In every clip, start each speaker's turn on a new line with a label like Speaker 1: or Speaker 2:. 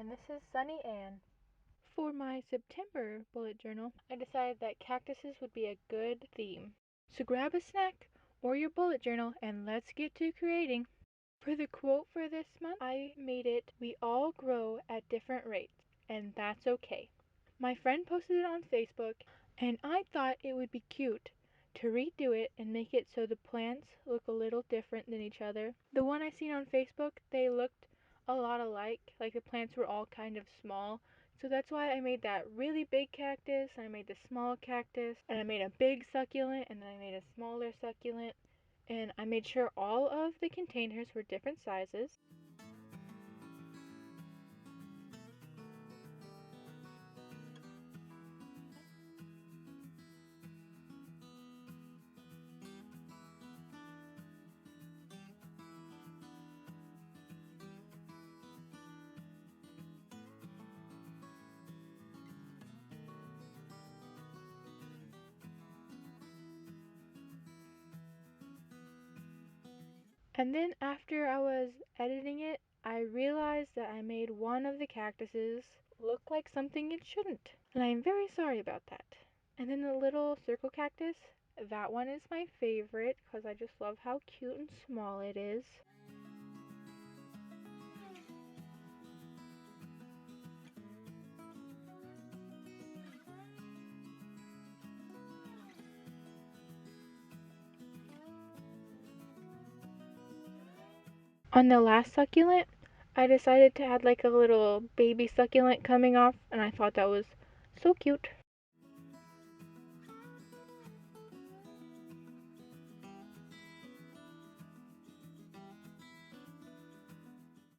Speaker 1: and this is sonnii.ann. For my September bullet journal, I decided that cactuses would be a good theme. So grab a snack or your bullet journal and let's get to creating. For the quote for this month, I made it, "We all grow at different rates, and that's okay." My friend posted it on Facebook, and I thought it would be cute to redo it and make it so the plants look a little different than each other. The one I seen on Facebook, they looked a lot alike, like the plants were all kind of small. So that's why I made that really big cactus, and I made the small cactus, and I made a big succulent, and then I made a smaller succulent. And I made sure all of the containers were different sizes. And then after I was editing it, I realized that I made one of the cactuses look like something it shouldn't. And I'm very sorry about that. And then the little circle cactus, that one is my favorite because I just love how cute and small it is. On the last succulent, I decided to add like a little baby succulent coming off, and I thought that was so cute.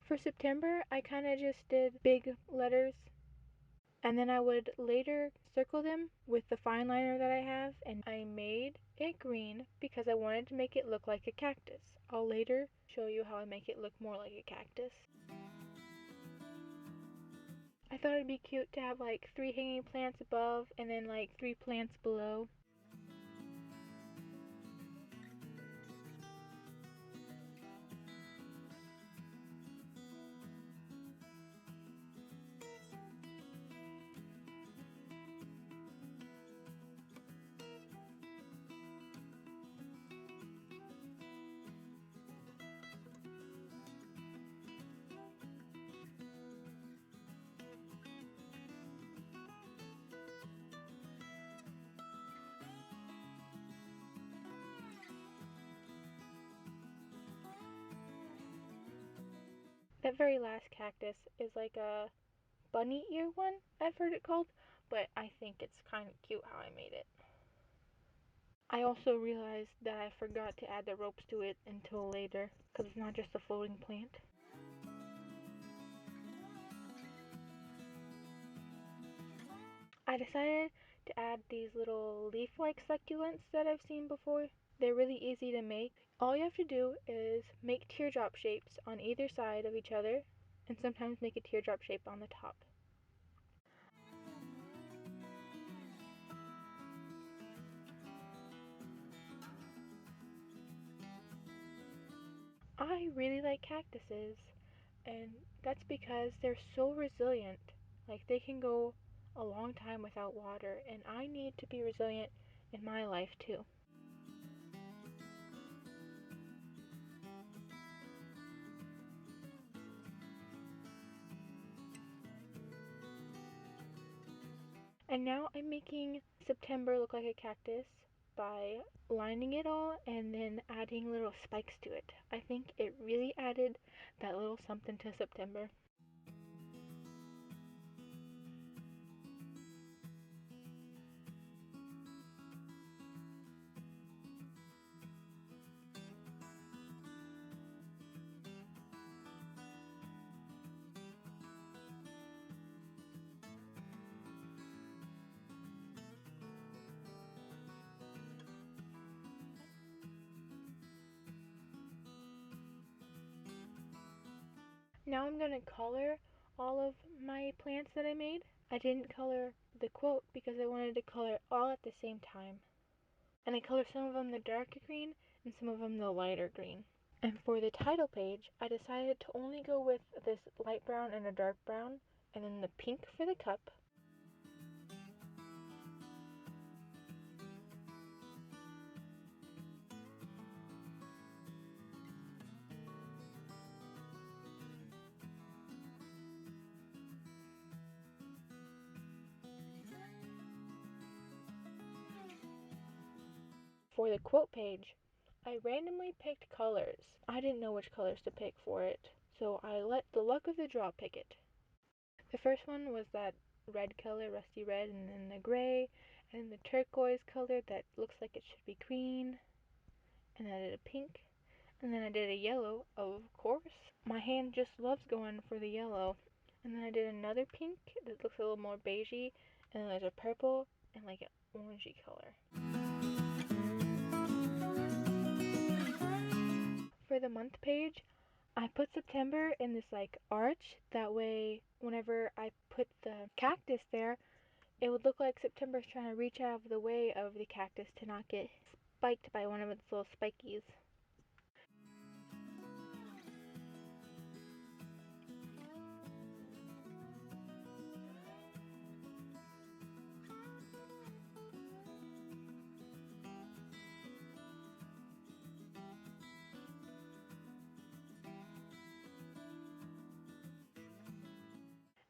Speaker 1: For September, I kind of just did big letters, and then I would later circle them with the fine liner that I have, and I made it green because I wanted to make it look like a cactus. I'll later show you how I make it look more like a cactus. I thought it'd be cute to have like 3 hanging plants above and then like 3 plants below. That very last cactus is like a bunny ear one, I've heard it called, but I think it's kind of cute how I made it. I also realized that I forgot to add the ropes to it until later, because it's not just a floating plant. I decided to add these little leaf-like succulents that I've seen before. They're really easy to make. All you have to do is make teardrop shapes on either side of each other, and sometimes make a teardrop shape on the top. I really like cactuses, and that's because they're so resilient. Like, they can go a long time without water, and I need to be resilient in my life too. And now I'm making September look like a cactus by lining it all and then adding little spikes to it. I think it really added that little something to September. Now I'm gonna color all of my plants that I made. I didn't color the quote because I wanted to color all at the same time. And I colored some of them the darker green and some of them the lighter green. And for the title page, I decided to only go with this light brown and a dark brown and then the pink for the cup. For the quote page, I randomly picked colors. I didn't know which colors to pick for it, so I let the luck of the draw pick it. The first one was that red color, rusty red, and then the gray, and then the turquoise color that looks like it should be green, and then I did a pink, and then I did a yellow, of course. My hand just loves going for the yellow. And then I did another pink that looks a little more beigey, and then there's a purple and like an orangey color. For the month page, I put September in this like arch. That way, whenever I put the cactus there, it would look like September's trying to reach out of the way of the cactus to not get spiked by one of its little spikies.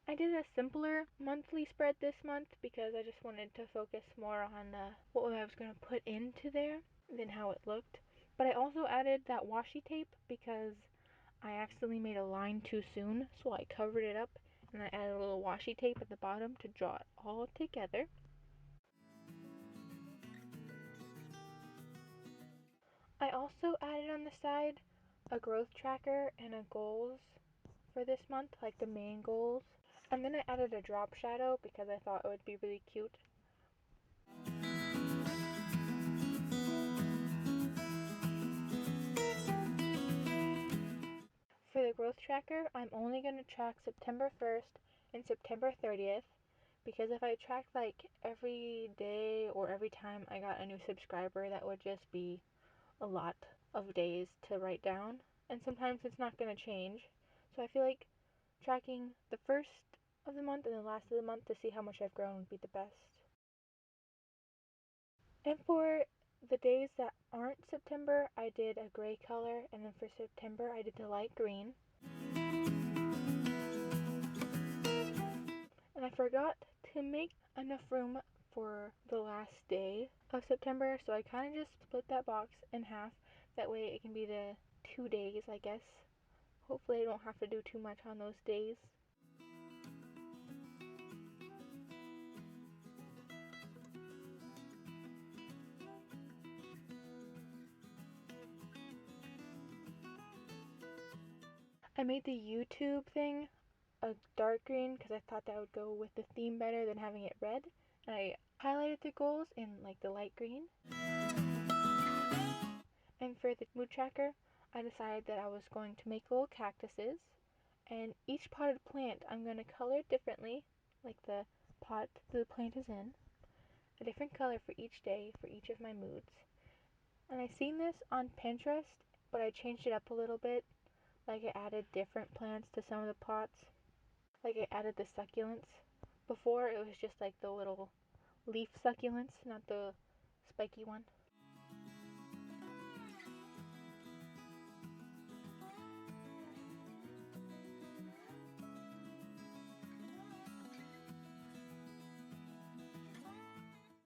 Speaker 1: I did a simpler monthly spread this month because I just wanted to focus more on what I was going to put into there than how it looked. But I also added that washi tape because I accidentally made a line too soon, so I covered it up and I added a little washi tape at the bottom to draw it all together. I also added on the side a growth tracker and a goals for this month, like the main goals. And then I added a drop shadow because I thought it would be really cute. For the growth tracker, I'm only going to track September 1st and September 30th because if I tracked like every day or every time I got a new subscriber, that would just be a lot of days to write down. And sometimes it's not going to change. So I feel like tracking the first of the month and the last of the month to see how much I've grown would be the best. And for the days that aren't September, I did a gray color, and then for September, I did the light green. And I forgot to make enough room for the last day of September, so I kind of just split that box in half. That way it can be the 2 days, I guess. Hopefully I don't have to do too much on those days. I made the YouTube thing a dark green because I thought that would go with the theme better than having it red. And I highlighted the goals in like the light green. And for the mood tracker, I decided that I was going to make little cactuses. And each potted plant I'm going to color differently, like the pot the plant is in. A different color for each day for each of my moods. And I seen this on Pinterest, but I changed it up a little bit. Like I added different plants to some of the pots. Like I added the succulents. Before it was just like the little leaf succulents, not the spiky one.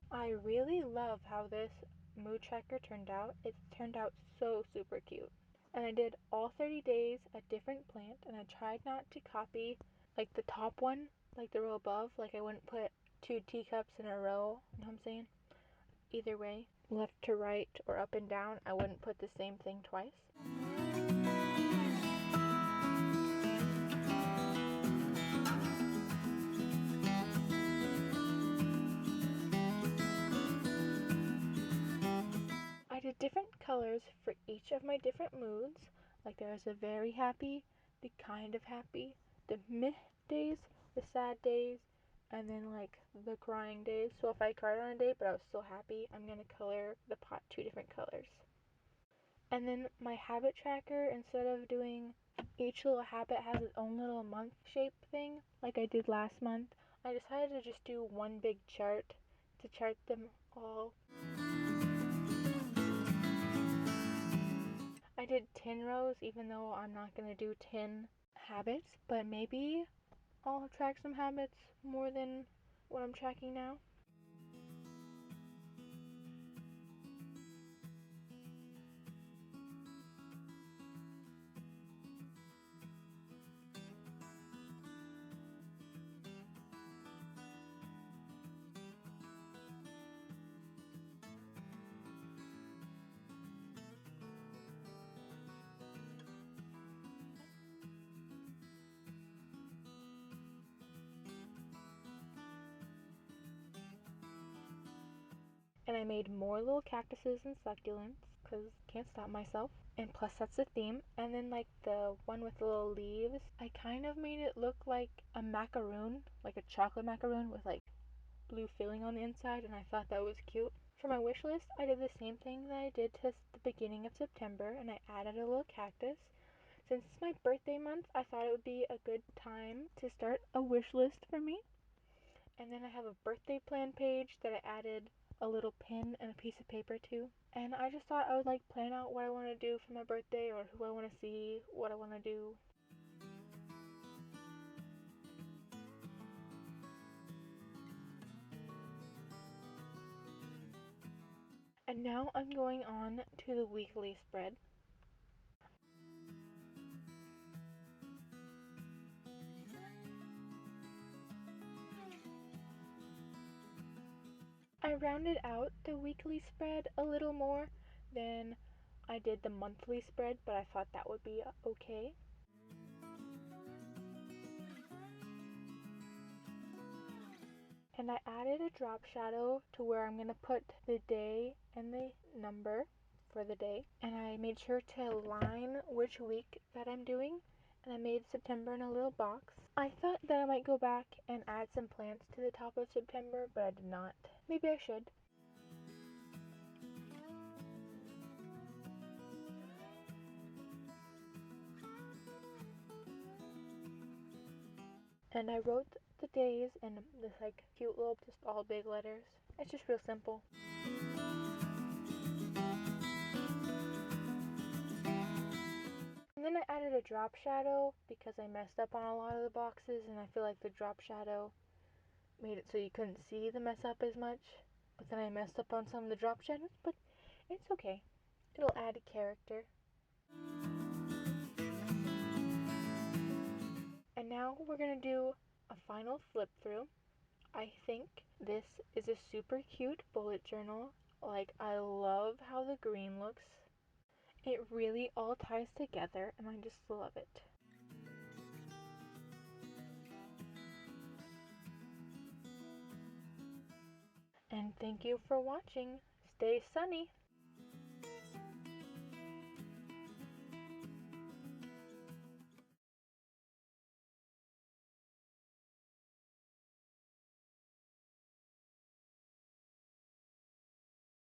Speaker 1: I really love how this mood tracker turned out. It turned out so super cute. And I did all 30 days a different plant, and I tried not to copy like the top one, like the row above. Like I wouldn't put 2 teacups in a row, you know what I'm saying? Either way, left to right or up and down, I wouldn't put the same thing twice. I did different colors for each of my different moods. Like there was a very happy, the kind of happy, the meh days, the sad days, and then like the crying days. So if I cried on a day but I was still happy, I'm gonna color the pot 2 different colors. And then my habit tracker, instead of doing each little habit has its own little month shape thing, like I did last month. I decided to just do one big chart to chart them all. I did 10 rows, even though I'm not going to do 10 habits, but maybe I'll track some habits more than what I'm tracking now. And I made more little cactuses and succulents because can't stop myself. And plus that's the theme. And then like the one with the little leaves, I kind of made it look like a macaroon, like a chocolate macaroon with like blue filling on the inside, and I thought that was cute. For my wish list, I did the same thing that I did to the beginning of September, and I added a little cactus. Since it's my birthday month, I thought it would be a good time to start a wish list for me. And then I have a birthday plan page that I added a little pin and a piece of paper to. And I just thought I would like plan out what I want to do for my birthday, or who I want to see, what I want to do. And now I'm going on to the weekly spread. I rounded out the weekly spread a little more than I did the monthly spread, but I thought that would be okay. And I added a drop shadow to where I'm going to put the day and the number for the day. And I made sure to align which week that I'm doing. And I made September in a little box. I thought that I might go back and add some plants to the top of September, but I did not. Maybe I should. And I wrote the days in this like cute little, just all big letters. It's just real simple. And then I added a drop shadow because I messed up on a lot of the boxes, and I feel like the drop shadow made it so you couldn't see the mess up as much. But then I messed up on some of the drop shadows, but it's okay. It'll add a character. And now we're going to do a final flip through. I think this is a super cute bullet journal. Like, I love how the green looks. It really all ties together, and I just love it. And thank you for watching. Stay sunny.